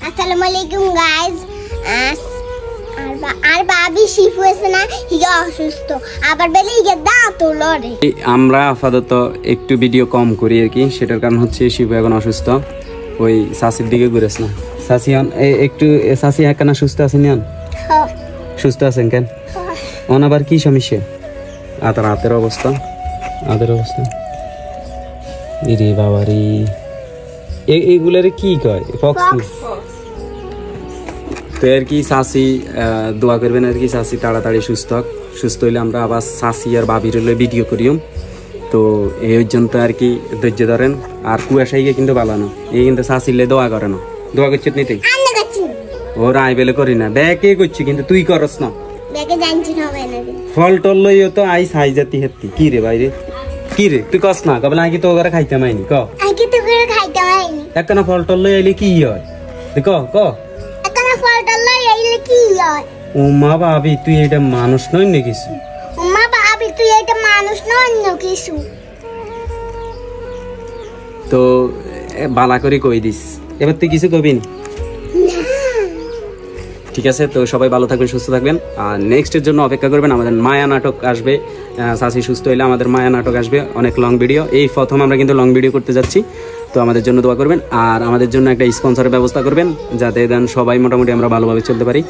আসসালামু আলাইকুম গাইস। আর বাবি শিফু আছে না, হিগা অসুস্থ, আবার বেলে হিগা দাঁত লড়ে। আমরা আপাতত একটু ভিডিও কম করি আর কি, সেটার কারণ হচ্ছে শিফু এখন অসুস্থ, ওই সাসির দিকে ঘুরেছ না। সাসি একটু সাসি একখানা সুস্থ আছেন? সুস্থ আছেন কেন? অন আবার কি সমস্যা? তার হাতের অবস্থা রে বাবারি, এইগুলার কি কয়? ফক্স। তো আর কি সাসি দোয়া করবেন আর কি, সাসি তাড়াতাড়ি সুস্থ হইলে আমরা আবার সাসি আর বাবির হলে ভিডিও করিম। তো এই পর্যন্ত আর কি ধৈর্য ধরেন। আর কুয়াশাই কিন্তু ভালো না, এই কিন্তু সাসিলে দোয়া করে না। দোয়া করছে নি তুই? ওরা আই বেলে করি না, ব্যাকে করছি কিন্তু তুই করস না। ফল টল লইও তো আই সাই জাতি হেতি। কি রে বাইরে কি রে তুই কস না? কবে আগে তো ওরা খাইতে মাইনি ক একখানা ফল টল লই আইলে কি হয় ক ও মা ভাবি তুই এটা মানুষ নয় না কিছু। তো বালা করে কই দিস, এবার তুই কিছু কবি নি? ঠিক আছে, তো সবাই ভালো থাকবেন, সুস্থ থাকবেন। আর নেক্সটের জন্য অপেক্ষা করবেন, আমাদের মায়া নাটক আসবে। সাসি সুস্থ হইলে আমাদের মায়া নাটক আসবে, অনেক লং ভিডিও। এই প্রথম আমরা কিন্তু লং ভিডিও করতে যাচ্ছি, তো আমাদের জন্য দোয়া করবেন। আর আমাদের জন্য একটা স্পন্সরের ব্যবস্থা করবেন, যাতে দেন সবাই মোটামুটি আমরা ভালোভাবে চলতে পারি।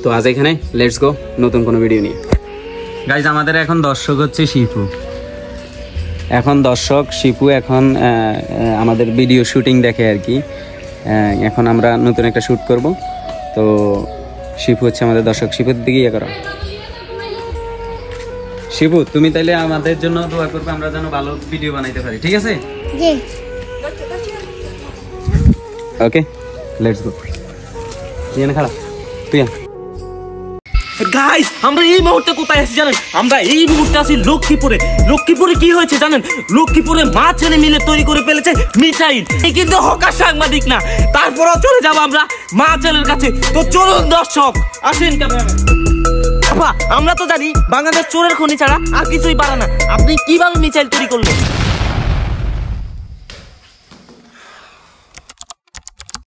তো আজ এখানে লেটস গো নতুন কোনো ভিডিও নিয়ে। গাইজ আমাদের এখন দর্শক হচ্ছে শিপু। শিপু এখন আমাদের ভিডিও শুটিং দেখে আর কি। এখন আমরা নতুন একটা শ্যুট করব, তো শিপু হচ্ছে আমাদের দর্শক। শিপুর দিকে ইয়ে করো। শিপু তুমি তাইলে আমাদের জন্য দোয়া করবে, আমরা যেন ভালো ভিডিও বানাইতে পারি, ঠিক আছে? Okay let's go. তুই খারাপ তুই গাইস আমরা এই মুহূর্তে কোথায় আছি জানেন? আমরা এই মুহূর্তে আছি লক্ষ্মীপুরে। লক্ষ্মীপুরে কি হয়েছে জানেন? লক্ষ্মীপুরে মা ছেলে মিলে তৈরি করে ফেলেছে মিসাইল। এই কিন্তু হকার সাংবাদিক না, তারপরও চলে যাব আমরা মা ছেলের কাছে। তো চলুন দর্শক, আসেন ক্যামেরাম্যান। আমরা তো জানি বাংলাদেশ চোরের খনি ছাড়া আর কিছুই পারে না। আপনি কিভাবে মিসাইল তৈরি করলেন?